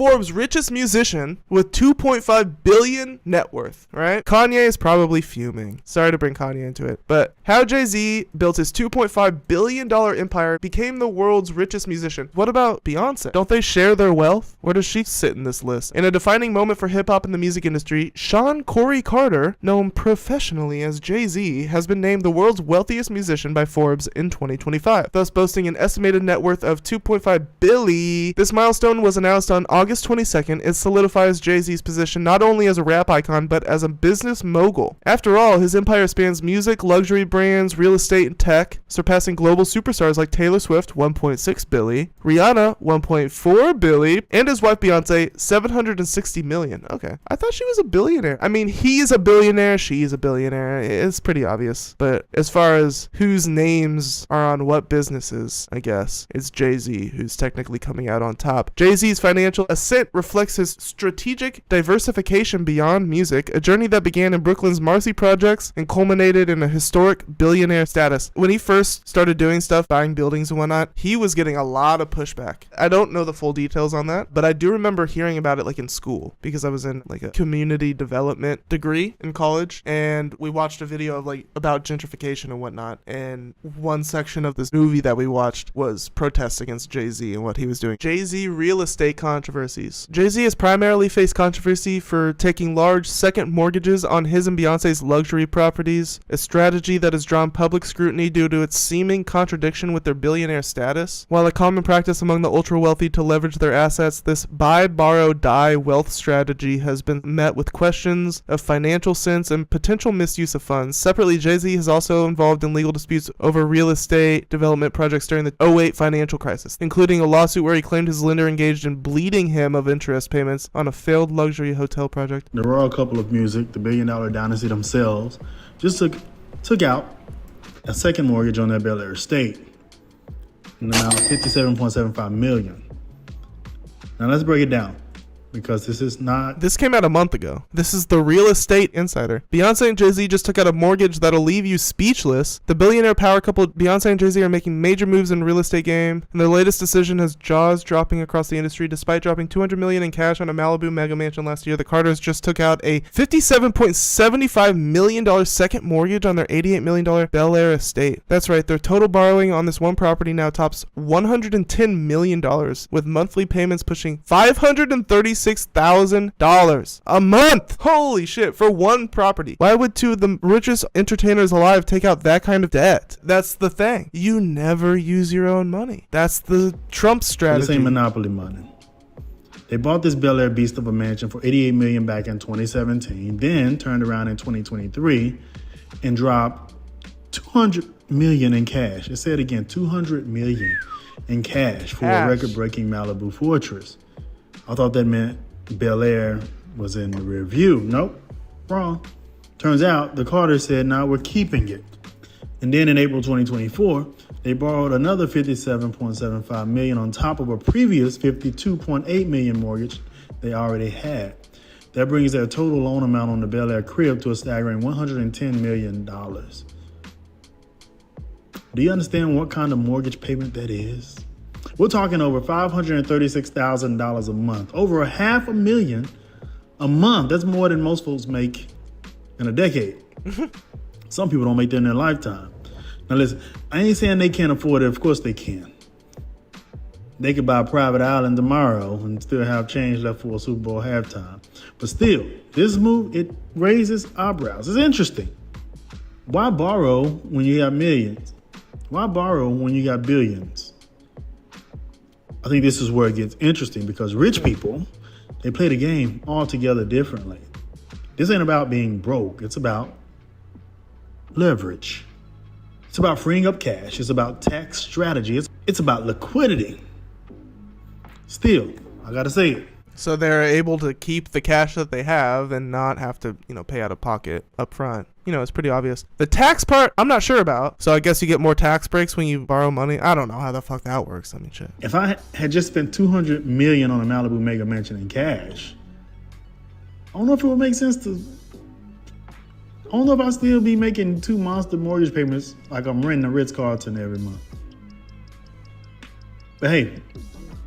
Forbes' richest musician with 2.5 billion net worth, right? Kanye is probably fuming. Sorry to bring Kanye into it, but how Jay-Z built his $2.5 billion empire, became the world's richest musician. What about Beyonce? Don't they share their wealth? Where does she sit in this list? In a defining moment for hip-hop and the music industry, Sean Corey Carter, known professionally as Jay-Z, has been named the world's wealthiest musician by Forbes in 2025, thus boasting an estimated net worth of $2.5 billion. This milestone was announced on August 22nd. It solidifies Jay-Z's position not only as a rap icon, but as a business mogul. After all, his empire spans music, luxury brands, real estate, and tech, surpassing global superstars like Taylor Swift, $1.6 billion, Rihanna, $1.4 billion, and his wife Beyonce, $760 million. Okay. I thought she was a billionaire. I mean, he's a billionaire, she's a billionaire. It's pretty obvious. But as far as whose names are on what businesses, I guess, it's Jay-Z who's technically coming out on top. Jay-Z's financial ascent reflects his strategic diversification beyond music, a journey that began in Brooklyn's Marcy projects and culminated in a historic billionaire status. When he first started doing stuff, buying buildings and whatnot, he was getting a lot of pushback. I don't know the full details on that, but I do remember hearing about it like in school, because I was in like a community development degree in college, and we watched a video of like about gentrification and whatnot, and one section of this movie that we watched was protests against Jay-Z and what he was doing. Jay-Z real estate controversies. Jay-Z has primarily faced controversy for taking large second mortgages on his and Beyonce's luxury properties, a strategy that has drawn public scrutiny due to its seeming contradiction with their billionaire status. While a common practice among the ultra-wealthy to leverage their assets, this buy, borrow, die wealth strategy has been met with questions of financial sense and potential misuse of funds. Separately, Jay-Z has also involved in legal disputes over real estate development projects during the 2008 financial crisis, including a lawsuit where he claimed his lender engaged in bleeding him of interest payments on a failed luxury hotel project. The Royal Couple of Music, the $1 billion dynasty themselves, just took out a second mortgage on their Bel Air estate in the amount of $57.75 million. Now let's break it down, because this came out a month ago. This is the Real Estate Insider. Beyonce and Jay-Z just took out a mortgage that'll leave you speechless. The billionaire power couple Beyonce and Jay-Z are making major moves in the real estate game, and their latest decision has jaws dropping across the industry. Despite dropping $200 million in cash on a Malibu mega mansion last year, the Carters just took out a $57.75 million second mortgage on their $88 million Bel Air estate. That's right, their total borrowing on this one property now tops $110 million, with monthly payments pushing $536,000 a month. Holy shit, for one property. Why would two of the richest entertainers alive take out that kind of debt? That's the thing. You never use your own money. That's the Trump strategy. This ain't monopoly money. They bought this Bel Air beast of a mansion for $88 million back in 2017, then turned around in 2023 and dropped $200 million in cash. I said again, $200 million in cash for a record-breaking Malibu fortress. I thought that meant Bel Air was in the rear view. Nope, wrong. Turns out the Carters said, "No, we're keeping it." And then in April 2024, they borrowed another $57.75 million on top of a previous $52.8 million mortgage they already had. That brings their total loan amount on the Bel Air crib to a staggering $110 million. Do you understand what kind of mortgage payment that is? We're talking over $536,000 a month, over $500,000 a month. That's more than most folks make in a decade. Some people don't make that in their lifetime. Now listen, I ain't saying they can't afford it. Of course they can. They could buy a private island tomorrow and still have change left for a Super Bowl halftime. But still, this move, it raises eyebrows. It's interesting. Why borrow when you got millions? Why borrow when you got billions? I think this is where it gets interesting, because rich people, they play the game altogether differently. This ain't about being broke. It's about leverage. It's about freeing up cash. It's about tax strategy. It's about liquidity. Still, I gotta say it. So they're able to keep the cash that they have and not have to, pay out of pocket up front. It's pretty obvious. The tax part, I'm not sure about. So I guess you get more tax breaks when you borrow money. I don't know how the fuck that works. I mean, shit. If I had just spent $200 million on a Malibu mega mansion in cash, I don't know if it would make sense to. I don't know if I'd still be making 2 monster mortgage payments like I'm renting a Ritz-Carlton every month. But hey,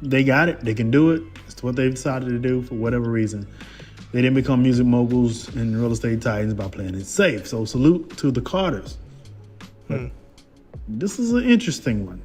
they got it. They can do it. It's That's what they've decided to do for whatever reason. They didn't become music moguls and real estate titans by playing it safe. So salute to the Carters. But this is an interesting one.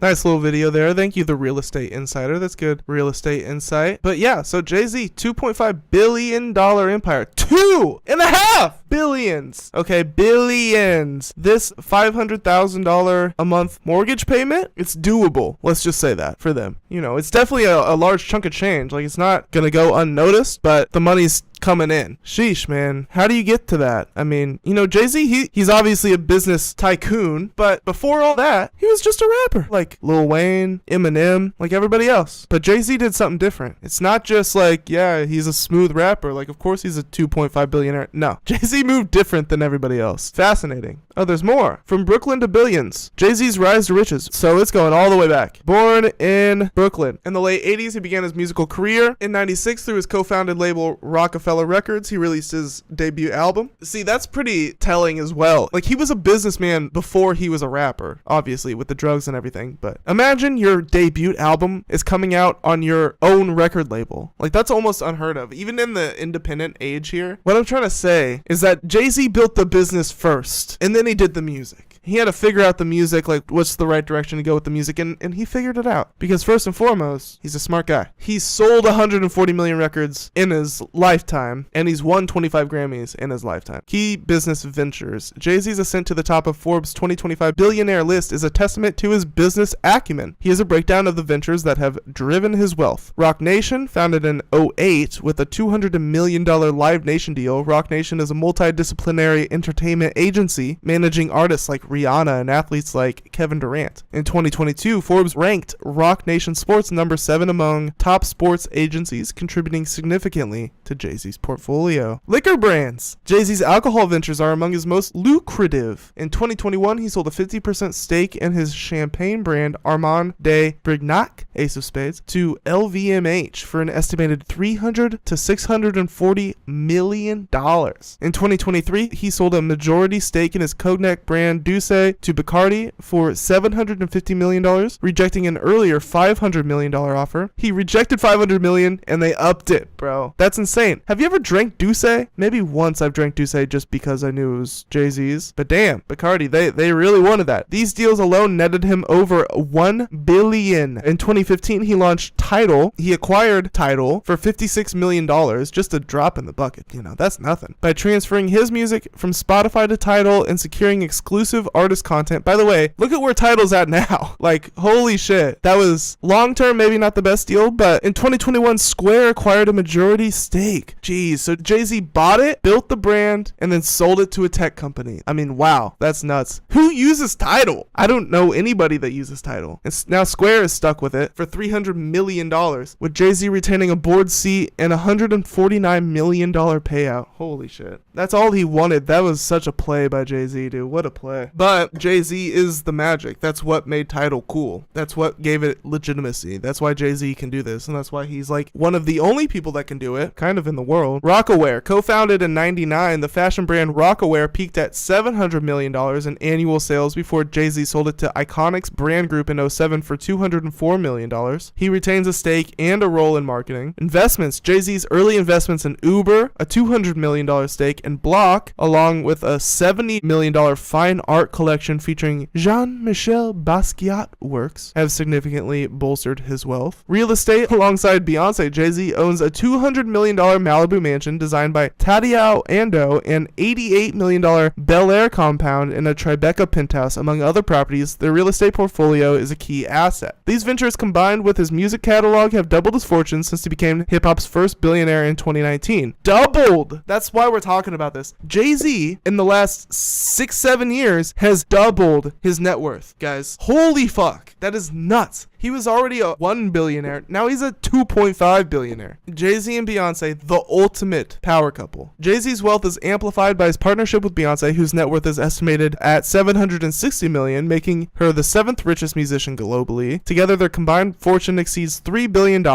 Nice little video there. Thank you, the Real Estate Insider. That's good real estate insight. But yeah, so Jay-Z, $2.5 billion empire. 2.5 billions. Okay, billions. This $500,000 a month mortgage payment, it's doable. Let's just say that for them. You know, it's definitely a large chunk of change. Like, it's not going to go unnoticed, but the money's coming in. Sheesh, man. How do you get to that? I mean, you know, Jay-Z, he's obviously a business tycoon, but before all that, he was just a rapper. Like Lil Wayne, Eminem, like everybody else. But Jay-Z did something different. It's not just like, yeah, he's a smooth rapper. Like, of course he's a 2.5 billionaire. No. Jay-Z moved different than everybody else. Fascinating. Oh, there's more. From Brooklyn to billions. Jay-Z's rise to riches. So it's going all the way back. Born in Brooklyn. In the late 80s, he began his musical career. In 96, through his co-founded label Rockefeller Records, he released his debut album. See, that's pretty telling as well. Like, he was a businessman before he was a rapper, obviously, with the drugs and everything. But imagine your debut album is coming out on your own record label. Like, that's almost unheard of, even in the independent age here. What I'm trying to say is that Jay-Z built the business first, and then he did the music. He had to figure out the music, like what's the right direction to go with the music, and he figured it out. Because first and foremost, he's a smart guy. He sold 140 million records in his lifetime, and he's won 25 Grammys in his lifetime. Key business ventures. Jay-Z's ascent to the top of Forbes' 2025 billionaire list is a testament to his business acumen. He has a breakdown of the ventures that have driven his wealth. Roc Nation, founded in 2008 with a $200 million Live Nation deal. Roc Nation is a multidisciplinary entertainment agency managing artists like Rihanna and athletes like Kevin Durant. In 2022, Forbes ranked Roc Nation Sports number 7 among top sports agencies, contributing significantly to Jay-Z's portfolio. Liquor brands. Jay-Z's alcohol ventures are among his most lucrative. In 2021, he sold a 50% stake in his champagne brand Armand de Brignac, Ace of Spades, to LVMH for an estimated $300 to $640 million. In 2023, he sold a majority stake in his cognac brand Douce to Bacardi for $750 million, rejecting an earlier $500 million offer. He rejected $500 million and they upped it, bro. That's insane. Have you ever drank Douce? Maybe once I've drank Douce just because I knew it was Jay-Z's. But damn, Bacardi, they really wanted that. These deals alone netted him over $1 billion. In 2015, he launched Tidal. He acquired Tidal for $56 million, just a drop in the bucket. You know, that's nothing. By transferring his music from Spotify to Tidal and securing exclusive artist content. By the way, look at where Tidal's at now. Like, holy shit. That was long-term, maybe not the best deal, but in 2021, Square acquired a majority stake. Jeez, so Jay-Z bought it, built the brand, and then sold it to a tech company. I mean, wow, that's nuts. Who uses Tidal? I don't know anybody that uses Tidal. And now Square is stuck with it for $300 million, with Jay-Z retaining a board seat and a $149 million payout. Holy shit. That's all he wanted. That was such a play by Jay-Z, dude. What a play. But Jay-Z is the magic. That's what made Tidal cool. That's what gave it legitimacy. That's why Jay-Z can do this, and that's why he's like one of the only people that can do it, kind of in the world. Rocawear, co-founded in 1999, the fashion brand Rocawear peaked at $700 million in annual sales before Jay-Z sold it to Iconics Brand Group in 2007 for $204 million. He retains a stake and a role in marketing. Investments, Jay-Z's early investments in Uber, a $200 million stake, and Block, along with a $70 million fine art collection featuring Jean-Michel Basquiat works, have significantly bolstered his wealth. Real estate, alongside Beyonce, Jay-Z owns a $200 million Malibu mansion designed by Tadao Ando and $88 million Bel Air compound in a Tribeca penthouse. Among other properties, their real estate portfolio is a key asset. These ventures, combined with his music catalog, have doubled his fortune since he became hip-hop's first billionaire in 2019. Doubled! That's why we're talking about this. Jay-Z, in the last 6-7 years, has doubled his net worth, guys. Holy fuck. That is nuts. He was already a 1 billionaire. Now he's a 2.5 billionaire. Jay-Z and Beyonce, the ultimate power couple. Jay-Z's wealth is amplified by his partnership with Beyonce, whose net worth is estimated at $760 million, making her the 7th richest musician globally. Together, their combined fortune exceeds $3 billion,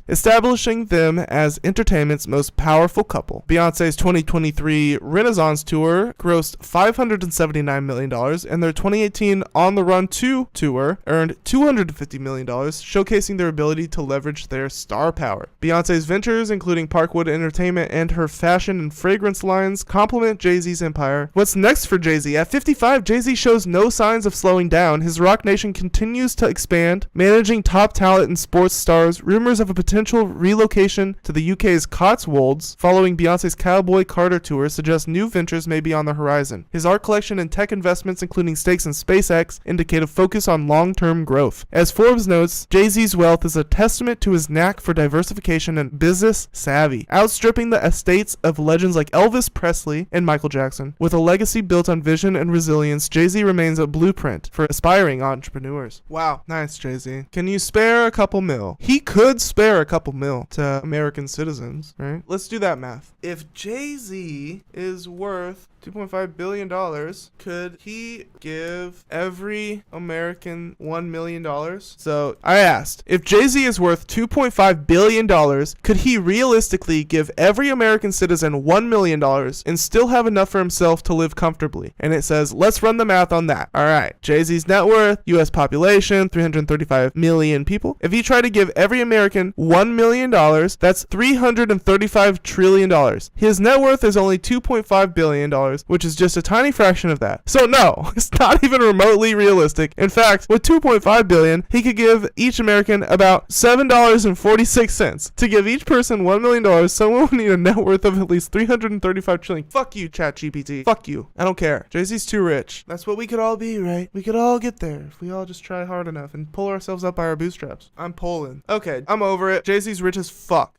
establishing them as entertainment's most powerful couple. Beyonce's 2023 Renaissance Tour grossed $579 million, and their 2018 On the Run 2 tour earned $250 million million, showcasing their ability to leverage their star power. Beyonce's ventures, including Parkwood Entertainment and her fashion and fragrance lines, complement Jay-Z's empire. What's next for Jay-Z? At 55, Jay-Z shows no signs of slowing down. His Rock Nation continues to expand, managing top talent and sports stars. Rumors of a potential relocation to the UK's Cotswolds following Beyonce's Cowboy Carter tour suggest new ventures may be on the horizon. His art collection and tech investments, including stakes in SpaceX, indicate a focus on long-term growth. As Forbes notes, Jay-Z's wealth is a testament to his knack for diversification and business savvy, outstripping the estates of legends like Elvis Presley and Michael Jackson. With a legacy built on vision and resilience, Jay-Z remains a blueprint for aspiring entrepreneurs. Wow, nice, Jay-Z. Can you spare a couple mil? He could spare a couple mil to American citizens, right? Let's do that math. If Jay-Z is worth $2.5 billion, could he give every American $1 million? So I asked, if Jay-Z is worth $2.5 billion, could he realistically give every American citizen $1 million and still have enough for himself to live comfortably? And it says, let's run the math on that. All right, Jay-Z's net worth, US population, 335 million people. If he tried to give every American $1 million, that's $335 trillion. His net worth is only $2.5 billion, which is just a tiny fraction of that. So no, it's not even remotely realistic. In fact, with $2.5 billion, he could give each American about $7.46. To give each person $1 million, someone would need a net worth of at least $335 trillion. Fuck you, ChatGPT. Fuck you. I don't care. Jay-Z's too rich. That's what we could all be, right? We could all get there if we all just try hard enough and pull ourselves up by our bootstraps. I'm Poland. Okay, I'm over it. Jay-Z's rich as fuck.